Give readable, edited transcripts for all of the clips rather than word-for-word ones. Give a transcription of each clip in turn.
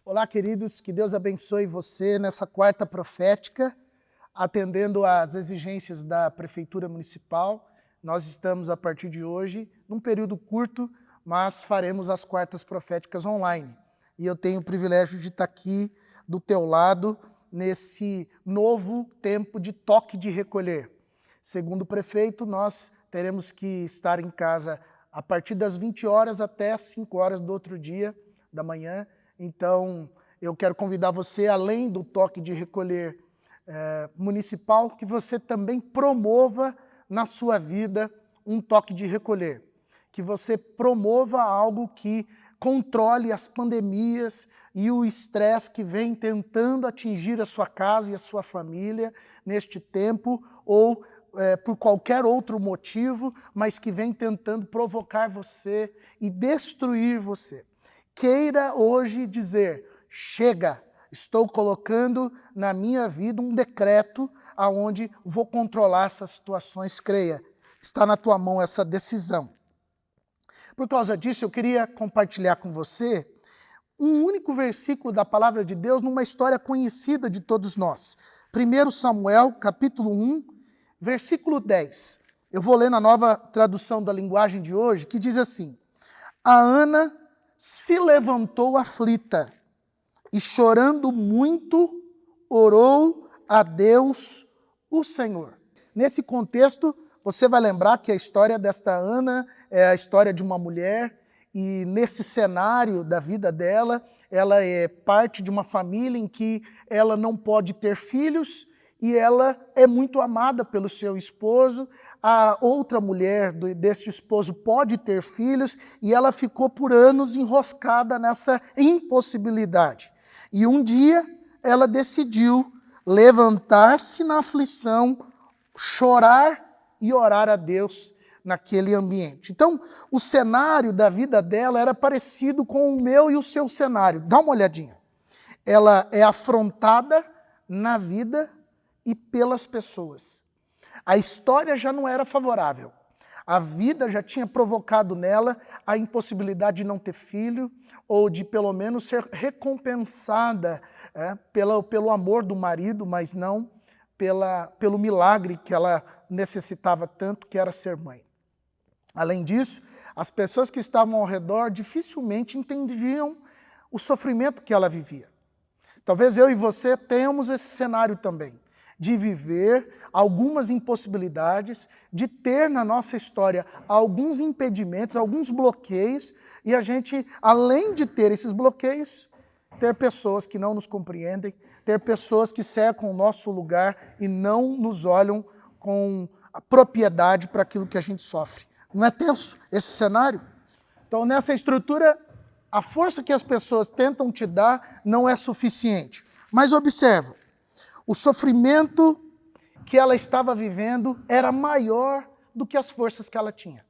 Olá, queridos, que Deus abençoe você nessa quarta profética, atendendo às exigências da Prefeitura Municipal. Nós estamos, a partir de hoje, num período curto, mas faremos as quartas proféticas online. E eu tenho o privilégio de estar aqui do teu lado, nesse novo tempo de toque de recolher. Segundo o prefeito, nós teremos que estar em casa a partir das 20 horas até as 5 horas do outro dia da manhã. Então, eu quero convidar você, além do toque de recolher municipal, que você também promova na sua vida um toque de recolher. Que você promova algo que controle as pandemias e o estresse que vem tentando atingir a sua casa e a sua família neste tempo, ou por qualquer outro motivo, mas que vem tentando provocar você e destruir você. Queira hoje dizer, chega, estou colocando na minha vida um decreto aonde vou controlar essas situações, creia. Está na tua mão essa decisão. Por causa disso, eu queria compartilhar com você um único versículo da palavra de Deus numa história conhecida de todos nós. 1 Samuel, capítulo 1, versículo 10. Eu vou ler na nova tradução da linguagem de hoje, que diz assim: A Ana se levantou aflita e, chorando muito, orou a Deus, o Senhor. Nesse contexto, você vai lembrar que a história desta Ana é a história de uma mulher, e nesse cenário da vida dela, ela é parte de uma família em que ela não pode ter filhos, e ela é muito amada pelo seu esposo. A outra mulher desse esposo pode ter filhos, e ela ficou por anos enroscada nessa impossibilidade. E um dia ela decidiu levantar-se na aflição, chorar e orar a Deus naquele ambiente. Então, o cenário da vida dela era parecido com o meu e o seu cenário. Dá uma olhadinha. Ela é afrontada na vida e pelas pessoas. A história já não era favorável. A vida já tinha provocado nela a impossibilidade de não ter filho, ou de pelo menos ser recompensada pelo amor do marido, mas não pelo milagre que ela necessitava tanto, que era ser mãe. Além disso, as pessoas que estavam ao redor dificilmente entendiam o sofrimento que ela vivia. Talvez eu e você tenhamos esse cenário também, de viver algumas impossibilidades, de ter na nossa história alguns impedimentos, alguns bloqueios, e a gente, além de ter esses bloqueios, ter pessoas que não nos compreendem, ter pessoas que cercam o nosso lugar e não nos olham com a propriedade para aquilo que a gente sofre. Não é tenso esse cenário? Então, nessa estrutura, a força que as pessoas tentam te dar não é suficiente. Mas observa, o sofrimento que ela estava vivendo era maior do que as forças que ela tinha.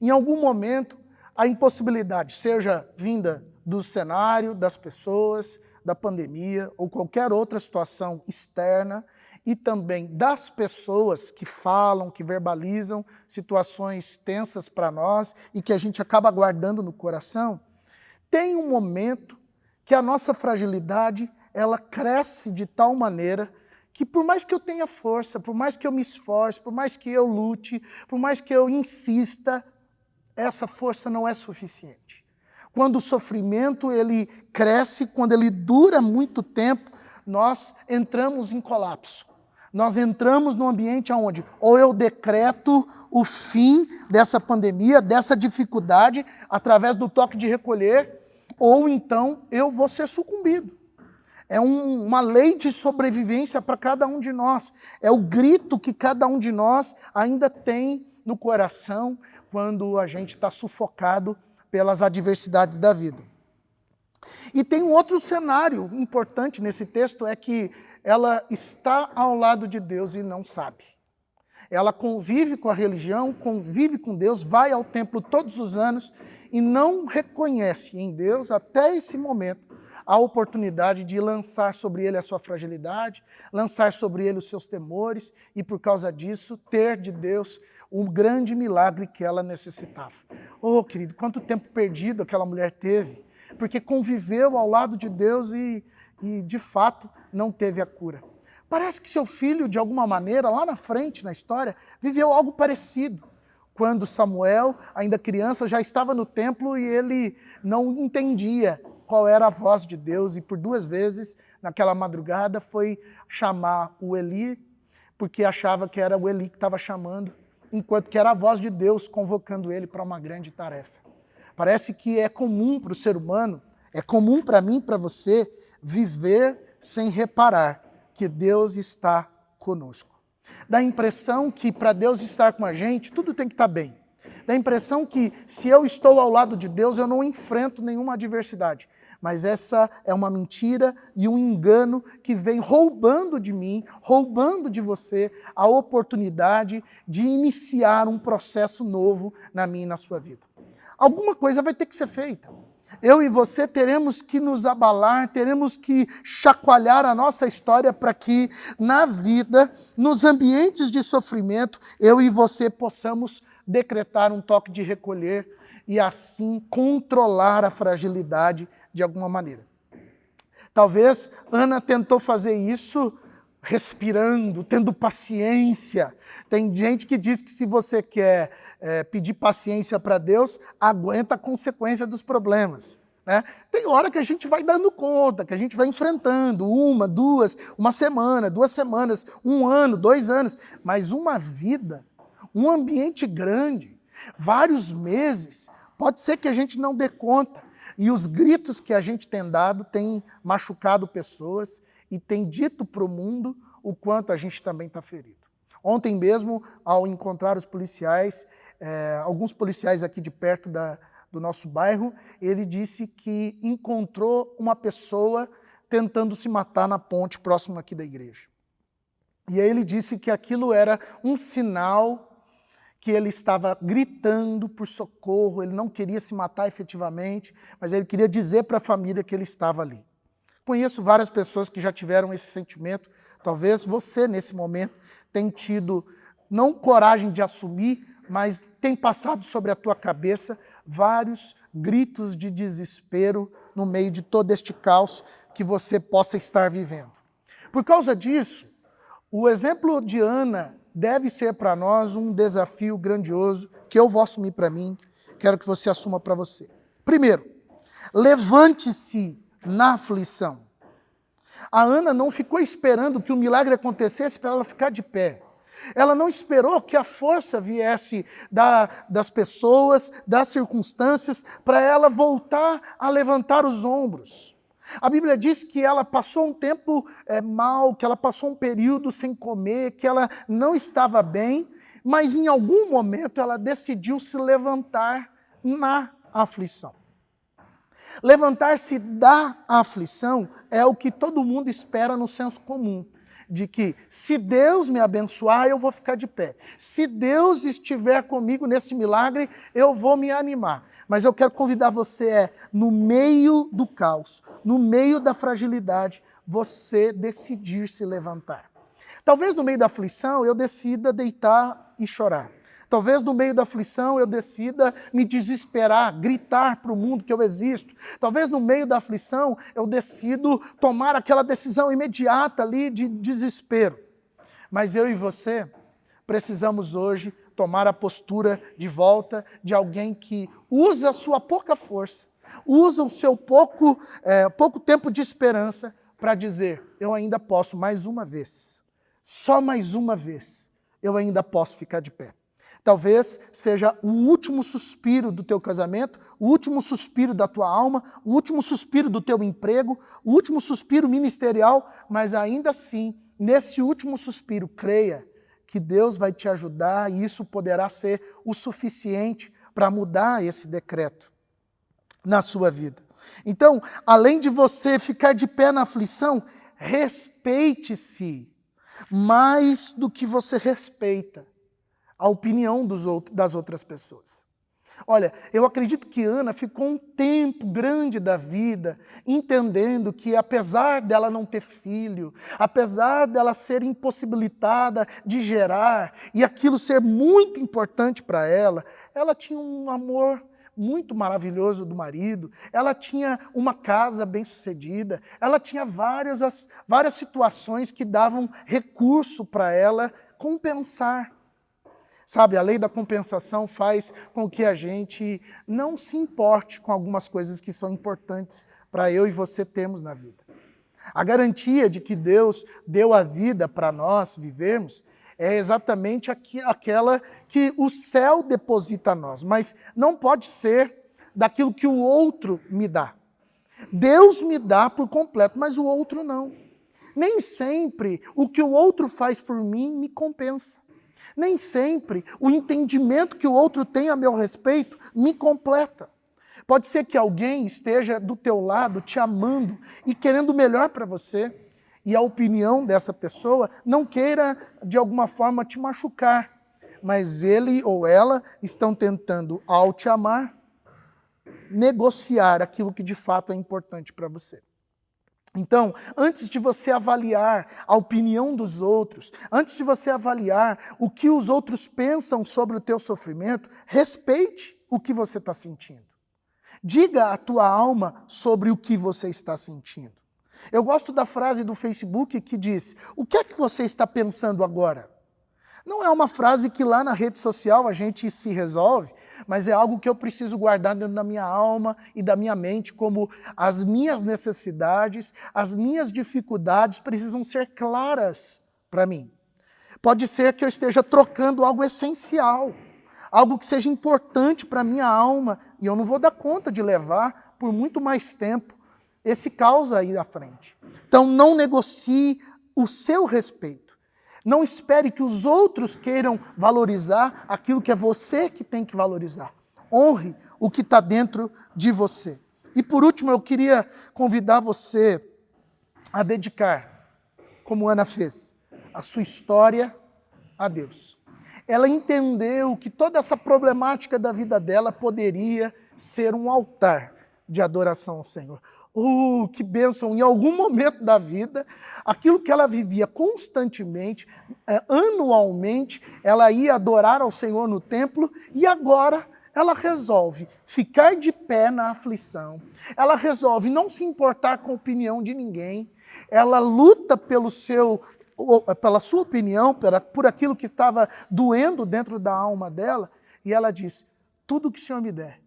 Em algum momento, a impossibilidade, seja vinda do cenário, das pessoas, da pandemia ou qualquer outra situação externa, e também das pessoas que falam, que verbalizam situações tensas para nós e que a gente acaba guardando no coração, tem um momento que a nossa fragilidade ela cresce de tal maneira que por mais que eu tenha força, por mais que eu me esforce, por mais que eu lute, por mais que eu insista, essa força não é suficiente. Quando o sofrimento ele cresce, quando ele dura muito tempo, nós entramos em colapso. Nós entramos num ambiente onde ou eu decreto o fim dessa pandemia, dessa dificuldade, através do toque de recolher, ou então eu vou ser sucumbido. É uma lei de sobrevivência para cada um de nós. É o grito que cada um de nós ainda tem no coração quando a gente está sufocado pelas adversidades da vida. E tem um outro cenário importante nesse texto, é que ela está ao lado de Deus e não sabe. Ela convive com a religião, convive com Deus, vai ao templo todos os anos e não reconhece em Deus, até esse momento, a oportunidade de lançar sobre ele a sua fragilidade, lançar sobre ele os seus temores e, por causa disso, ter de Deus um grande milagre que ela necessitava. Oh, querido, quanto tempo perdido aquela mulher teve porque conviveu ao lado de Deus e de fato não teve a cura. Parece que seu filho, de alguma maneira, lá na frente, na história, viveu algo parecido. Quando Samuel, ainda criança, já estava no templo e ele não entendia qual era a voz de Deus. E por 2 vezes, naquela madrugada, foi chamar o Eli, porque achava que era o Eli que estava chamando, enquanto que era a voz de Deus convocando ele para uma grande tarefa. Parece que é comum para o ser humano, é comum para mim e para você, viver sem reparar que Deus está conosco. Dá a impressão que para Deus estar com a gente, tudo tem que estar bem. Dá a impressão que se eu estou ao lado de Deus, eu não enfrento nenhuma adversidade. Mas essa é uma mentira e um engano que vem roubando de mim, roubando de você a oportunidade de iniciar um processo novo na minha e na sua vida. Alguma coisa vai ter que ser feita. Eu e você teremos que nos abalar, teremos que chacoalhar a nossa história para que na vida, nos ambientes de sofrimento, eu e você possamos decretar um toque de recolher e assim controlar a fragilidade de alguma maneira. Talvez Ana tentou fazer isso respirando, tendo paciência. Tem gente que diz que se você quer pedir paciência para Deus, aguenta a consequência dos problemas. Né? Tem hora que a gente vai dando conta, que a gente vai enfrentando 1, 2, uma semana, 2 semanas, 1 ano, 2 anos, mas uma vida, um ambiente grande, vários meses, pode ser que a gente não dê conta. E os gritos que a gente tem dado têm machucado pessoas e tem dito para o mundo o quanto a gente também está ferido. Ontem mesmo, ao encontrar os policiais, alguns policiais aqui de perto do nosso bairro, ele disse que encontrou uma pessoa tentando se matar na ponte próximo aqui da igreja. E aí ele disse que aquilo era um sinal que ele estava gritando por socorro, ele não queria se matar efetivamente, mas ele queria dizer para a família que ele estava ali. Conheço várias pessoas que já tiveram esse sentimento, talvez você nesse momento tenha tido não coragem de assumir, mas tem passado sobre a tua cabeça vários gritos de desespero no meio de todo este caos que você possa estar vivendo. Por causa disso, o exemplo de Ana deve ser para nós um desafio grandioso que eu vou assumir para mim, quero que você assuma para você. Primeiro, levante-se na aflição. A Ana não ficou esperando que o milagre acontecesse para ela ficar de pé. Ela não esperou que a força viesse das pessoas, das circunstâncias, para ela voltar a levantar os ombros. A Bíblia diz que ela passou um tempo mal, que ela passou um período sem comer, que ela não estava bem, mas em algum momento ela decidiu se levantar na aflição. Levantar-se da aflição é o que todo mundo espera no senso comum, de que se Deus me abençoar, eu vou ficar de pé. Se Deus estiver comigo nesse milagre, eu vou me animar. Mas eu quero convidar você no meio do caos, no meio da fragilidade, você decidir se levantar. Talvez no meio da aflição eu decida deitar e chorar. Talvez no meio da aflição eu decida me desesperar, gritar para o mundo que eu existo. Talvez no meio da aflição eu decido tomar aquela decisão imediata ali de desespero. Mas eu e você precisamos hoje tomar a postura de volta de alguém que usa a sua pouca força, usa o seu pouco tempo de esperança para dizer, eu ainda posso mais uma vez, só mais uma vez, eu ainda posso ficar de pé. Talvez seja o último suspiro do teu casamento, o último suspiro da tua alma, o último suspiro do teu emprego, o último suspiro ministerial, mas ainda assim, nesse último suspiro, creia que Deus vai te ajudar e isso poderá ser o suficiente para mudar esse decreto na sua vida. Então, além de você ficar de pé na aflição, respeite-se mais do que você respeita a opinião das outras pessoas. Olha, eu acredito que Ana ficou um tempo grande da vida entendendo que apesar dela não ter filho, apesar dela ser impossibilitada de gerar e aquilo ser muito importante para ela, ela tinha um amor muito maravilhoso do marido, ela tinha uma casa bem-sucedida, ela tinha várias situações que davam recurso para ela compensar. Sabe, a lei da compensação faz com que a gente não se importe com algumas coisas que são importantes para eu e você termos na vida. A garantia de que Deus deu a vida para nós vivermos é exatamente aquela que o céu deposita a nós, mas não pode ser daquilo que o outro me dá. Deus me dá por completo, mas o outro não. Nem sempre o que o outro faz por mim me compensa. Nem sempre o entendimento que o outro tem a meu respeito me completa. Pode ser que alguém esteja do teu lado te amando e querendo o melhor para você, e a opinião dessa pessoa não queira de alguma forma te machucar, mas ele ou ela estão tentando, ao te amar, negociar aquilo que de fato é importante para você. Então, antes de você avaliar a opinião dos outros, antes de você avaliar o que os outros pensam sobre o teu sofrimento, respeite o que você está sentindo. Diga à tua alma sobre o que você está sentindo. Eu gosto da frase do Facebook que diz: o que é que você está pensando agora? Não é uma frase que lá na rede social a gente se resolve, mas é algo que eu preciso guardar dentro da minha alma e da minha mente, como as minhas necessidades, as minhas dificuldades precisam ser claras para mim. Pode ser que eu esteja trocando algo essencial, algo que seja importante para a minha alma, e eu não vou dar conta de levar por muito mais tempo esse caos aí à frente. Então não negocie o seu respeito. Não espere que os outros queiram valorizar aquilo que é você que tem que valorizar. Honre o que está dentro de você. E por último, eu queria convidar você a dedicar, como Ana fez, a sua história a Deus. Ela entendeu que toda essa problemática da vida dela poderia ser um altar de adoração ao Senhor. Que bênção! Em algum momento da vida, aquilo que ela vivia constantemente, anualmente, ela ia adorar ao Senhor no templo e agora ela resolve ficar de pé na aflição. Ela resolve não se importar com a opinião de ninguém. Ela luta pela sua opinião, por aquilo que estava doendo dentro da alma dela, e ela diz: tudo que o Senhor me der,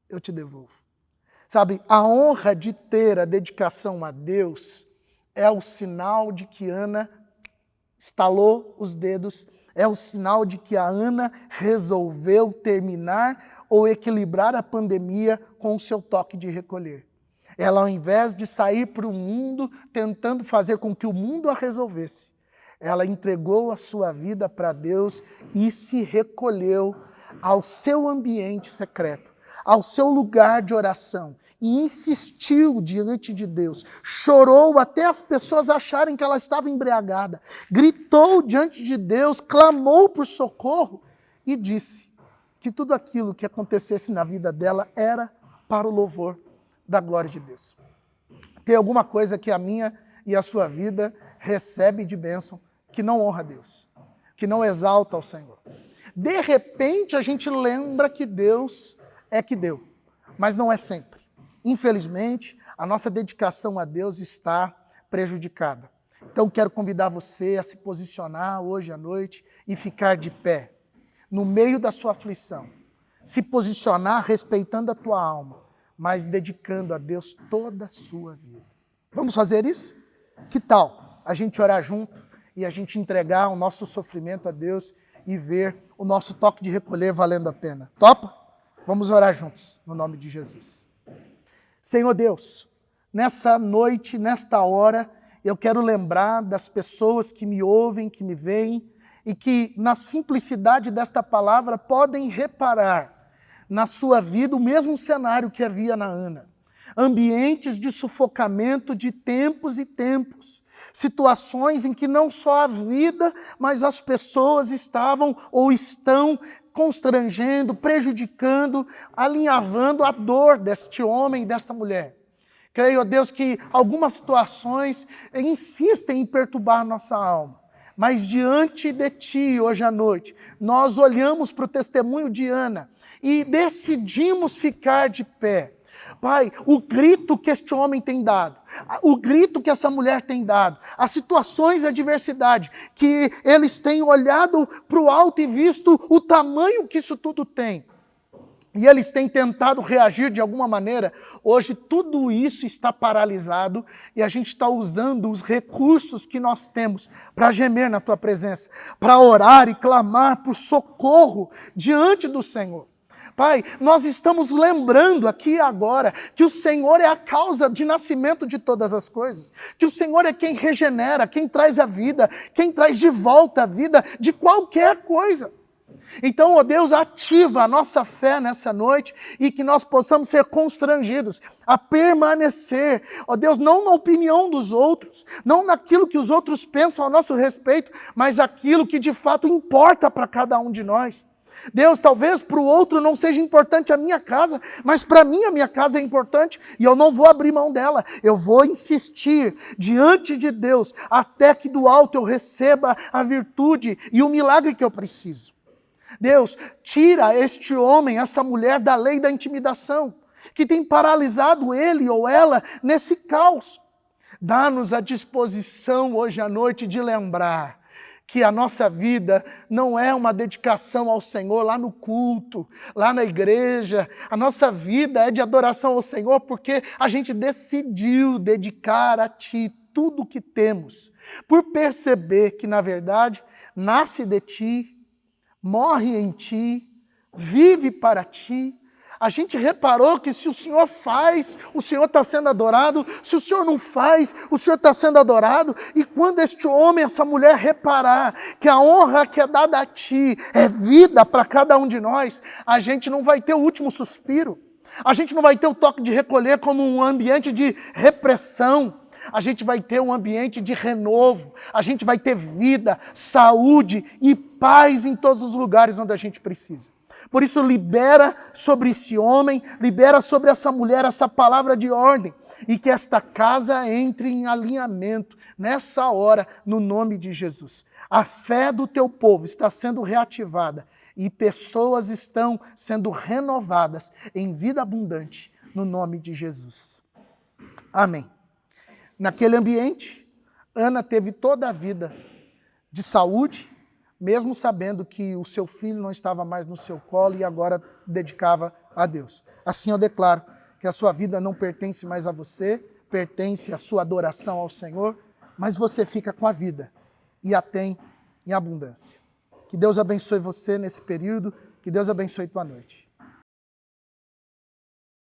eu te devolvo. Sabe, a honra de ter a dedicação a Deus é o sinal de que Ana estalou os dedos, é o sinal de que a Ana resolveu terminar ou equilibrar a pandemia com o seu toque de recolher. Ela, ao invés de sair para o mundo tentando fazer com que o mundo a resolvesse, ela entregou a sua vida para Deus e se recolheu ao seu ambiente secreto, ao seu lugar de oração, e insistiu diante de Deus, chorou até as pessoas acharem que ela estava embriagada, gritou diante de Deus, clamou por socorro e disse que tudo aquilo que acontecesse na vida dela era para o louvor da glória de Deus. Tem alguma coisa que a minha e a sua vida recebe de bênção que não honra a Deus, que não exalta ao Senhor. De repente a gente lembra que Deus é que deu, mas não é sempre. Infelizmente, a nossa dedicação a Deus está prejudicada. Então quero convidar você a se posicionar hoje à noite e ficar de pé, no meio da sua aflição. Se posicionar respeitando a tua alma, mas dedicando a Deus toda a sua vida. Vamos fazer isso? Que tal a gente orar junto e a gente entregar o nosso sofrimento a Deus e ver o nosso toque de recolher valendo a pena? Topa? Vamos orar juntos, no nome de Jesus. Senhor Deus, nessa noite, nesta hora, eu quero lembrar das pessoas que me ouvem, que me veem, e que na simplicidade desta palavra podem reparar na sua vida o mesmo cenário que havia na Ana. Ambientes de sufocamento de tempos e tempos. Situações em que não só a vida, mas as pessoas estavam ou estão constrangendo, prejudicando, alinhavando a dor deste homem e desta mulher. Creio, ó Deus, que algumas situações insistem em perturbar nossa alma. mas diante de Ti, hoje à noite, nós olhamos para o testemunho de Ana e decidimos ficar de pé. Pai, o grito que este homem tem dado, o grito que essa mulher tem dado, as situações de adversidade, que eles têm olhado para o alto e visto o tamanho que isso tudo tem, e eles têm tentado reagir de alguma maneira, hoje tudo isso está paralisado e a gente está usando os recursos que nós temos para gemer na Tua presença, para orar e clamar por socorro diante do Senhor. Pai, nós estamos lembrando aqui e agora que o Senhor é a causa de nascimento de todas as coisas, que o Senhor é quem regenera, quem traz a vida, quem traz de volta a vida de qualquer coisa. Então, ó Deus, ativa a nossa fé nessa noite e que nós possamos ser constrangidos a permanecer, ó Deus, não na opinião dos outros, não naquilo que os outros pensam a nosso respeito, mas aquilo que de fato importa para cada um de nós. Deus, talvez para o outro não seja importante a minha casa, mas para mim a minha casa é importante e eu não vou abrir mão dela. Eu vou insistir diante de Deus até que do alto eu receba a virtude e o milagre que eu preciso. Deus, tira este homem, essa mulher da lei da intimidação, que tem paralisado ele ou ela nesse caos. Dá-nos a disposição hoje à noite de lembrar que a nossa vida não é uma dedicação ao Senhor lá no culto, lá na igreja. A nossa vida é de adoração ao Senhor porque a gente decidiu dedicar a Ti tudo o que temos, por perceber que, na verdade, nasce de Ti, morre em Ti, vive para Ti. A gente reparou que se o Senhor faz, o Senhor está sendo adorado. Se o Senhor não faz, o Senhor está sendo adorado. E quando este homem, essa mulher reparar que a honra que é dada a Ti é vida para cada um de nós, a gente não vai ter o último suspiro. A gente não vai ter o toque de recolher como um ambiente de repressão. A gente vai ter um ambiente de renovo. A gente vai ter vida, saúde e paz em todos os lugares onde a gente precisa. Por isso, libera sobre esse homem, libera sobre essa mulher essa palavra de ordem e que esta casa entre em alinhamento nessa hora, no nome de Jesus. A fé do teu povo está sendo reativada e pessoas estão sendo renovadas em vida abundante, no nome de Jesus. Amém. Naquele ambiente, Ana teve toda a vida de saúde, mesmo sabendo que o seu filho não estava mais no seu colo e agora dedicava a Deus. Assim eu declaro que a sua vida não pertence mais a você, pertence à sua adoração ao Senhor, mas você fica com a vida e a tem em abundância. Que Deus abençoe você nesse período, que Deus abençoe tua noite.